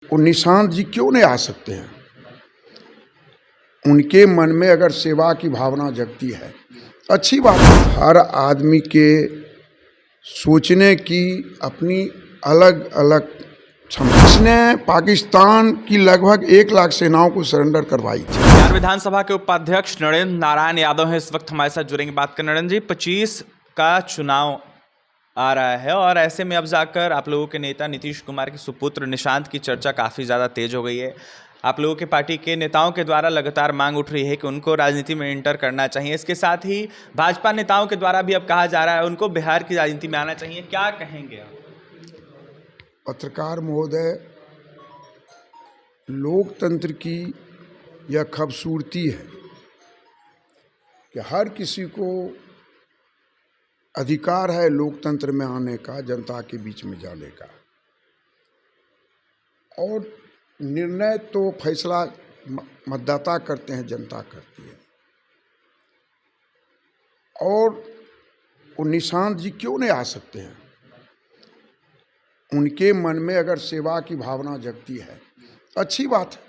वो निशांत जी क्यों नहीं आ सकते हैं? उनके मन में अगर सेवा की भावना जगती है, अच्छी बात है। हर आदमी के सोचने की अपनी अलग अलग क्षमता। इसने पाकिस्तान की लगभग 1 लाख सेनाओं को सरेंडर करवाई थी। बिहार विधानसभा के उपाध्यक्ष नरेंद्र नारायण यादव हैं इस वक्त हमारे साथ जुड़ेंगे। बात कर नरेंद्र जी, 25 का चुनाव आ रहा है और ऐसे में अब जाकर आप लोगों के नेता नीतीश कुमार के सुपुत्र निशांत की चर्चा काफ़ी ज़्यादा तेज हो गई है। आप लोगों के पार्टी के नेताओं के द्वारा लगातार मांग उठ रही है कि उनको राजनीति में एंटर करना चाहिए। इसके साथ ही भाजपा नेताओं के द्वारा भी अब कहा जा रहा है उनको बिहार की राजनीति में आना चाहिए। क्या कहेंगे आप? पत्रकार महोदय, लोकतंत्र की यह खूबसूरती है कि हर किसी को अधिकार है लोकतंत्र में आने का, जनता के बीच में जाने का, और निर्णय तो फैसला मतदाता करते हैं, जनता करती है। और वो निशांत जी क्यों नहीं आ सकते हैं? उनके मन में अगर सेवा की भावना जगती है, अच्छी बात है।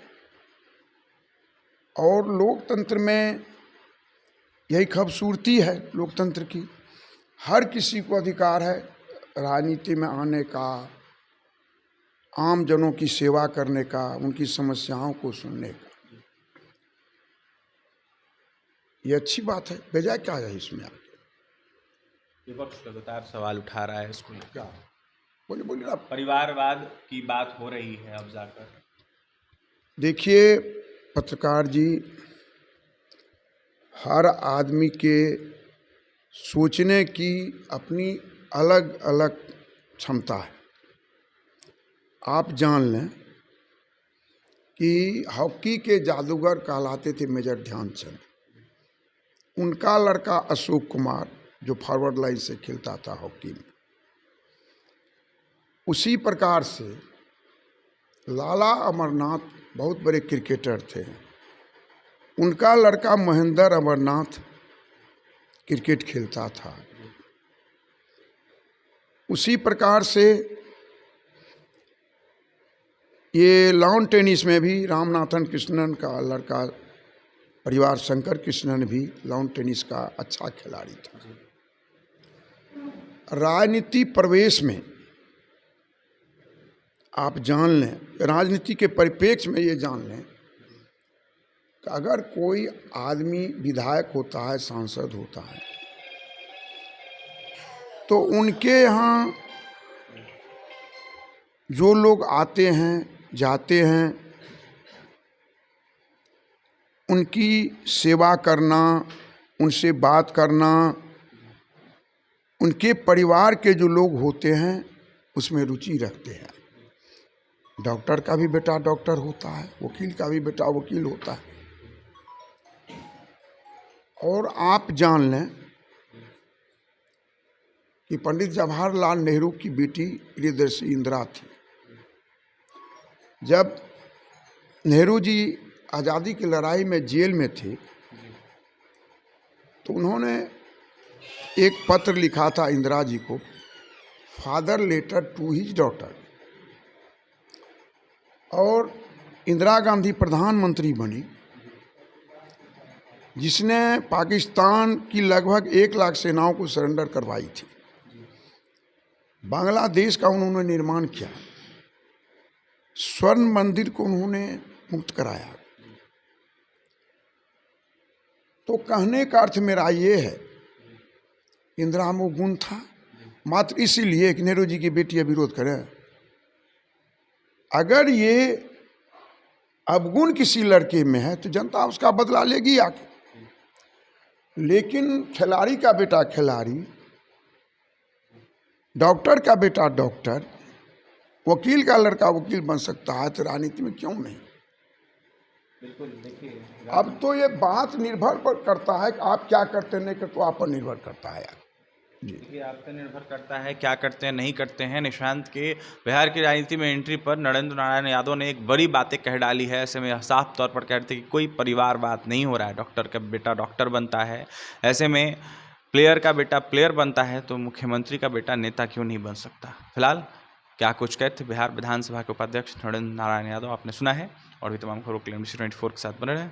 और लोकतंत्र में यही खूबसूरती है लोकतंत्र की, हर किसी को अधिकार है राजनीति में आने का, आम जनों की सेवा करने का, उनकी समस्याओं को सुनने का। ये अच्छी बात है, बेजा क्या है इसमें आके? विपक्ष लगातार सवाल उठा रहा है इसको क्या बोलिए बोलिए आप। परिवारवाद की बात हो रही है अब जाकर। देखिए पत्रकार जी, हर आदमी के सोचने की अपनी अलग अलग क्षमता है। आप जान लें कि हॉकी के जादूगर कहलाते थे मेजर ध्यानचंद। उनका लड़का अशोक कुमार जो फॉरवर्ड लाइन से खेलता था हॉकी में, उसी प्रकार से लाला अमरनाथ बहुत बड़े क्रिकेटर थे, उनका लड़का महेंद्र अमरनाथ क्रिकेट खेलता था। उसी प्रकार से ये लॉन टेनिस में भी रामनाथन कृष्णन का लड़का परिवार शंकर कृष्णन भी लॉन टेनिस का अच्छा खिलाड़ी था। राजनीति प्रवेश में आप जान लें, राजनीति के परिप्रेक्ष्य में ये जान लें कि अगर कोई आदमी विधायक होता है, सांसद होता है, तो उनके यहाँ जो लोग आते हैं जाते हैं, उनकी सेवा करना, उनसे बात करना, उनके परिवार के जो लोग होते हैं उसमें रुचि रखते हैं। डॉक्टर का भी बेटा डॉक्टर होता है, वकील का भी बेटा वकील होता है। और आप जान लें कि पंडित जवाहरलाल नेहरू की बेटी प्रियदर्शी इंदिरा थी। जब नेहरू जी आज़ादी की लड़ाई में जेल में थे, तो उन्होंने एक पत्र लिखा था इंदिरा जी को, father letter to his daughter. और इंदिरा गांधी प्रधानमंत्री बनी, जिसने पाकिस्तान की लगभग 1 लाख सेनाओं को सरेंडर करवाई थी। बांग्लादेश का उन्होंने निर्माण किया, स्वर्ण मंदिर को उन्होंने मुक्त कराया। तो कहने का अर्थ मेरा ये है, इंदिरा में वो गुण था, मात्र इसीलिए कि नेहरू जी की बेटी विरोध करे। अगर ये अवगुण किसी लड़के में है तो जनता उसका बदला लेगी आके। लेकिन खिलाड़ी का बेटा खिलाड़ी, डॉक्टर का बेटा डॉक्टर, वकील का लड़का वकील बन सकता है, तो राजनीति में क्यों नहीं? बिल्कुल। देखिए, अब तो ये बात निर्भर पर करता है कि आप क्या करते नहीं करते, तो आप पर निर्भर करता है यार जी। देखिए, आप पे निर्भर करता है क्या करते हैं नहीं करते हैं। निशांत के बिहार की राजनीति में एंट्री पर नरेंद्र नारायण यादव ने एक बड़ी बातें कह डाली है। ऐसे में साफ तौर पर कहते हैं कि कोई परिवार बात नहीं हो रहा है। डॉक्टर का बेटा डॉक्टर बनता है, ऐसे में प्लेयर का बेटा प्लेयर बनता है, तो मुख्यमंत्री का बेटा नेता क्यों नहीं बन सकता? फिलहाल क्या कुछ कहते थे बिहार विधानसभा के उपाध्यक्ष नरेंद्र नारायण यादव, आपने सुना है। और भी तमाम खबरों के लिए NBC 24 के साथ बने रहें।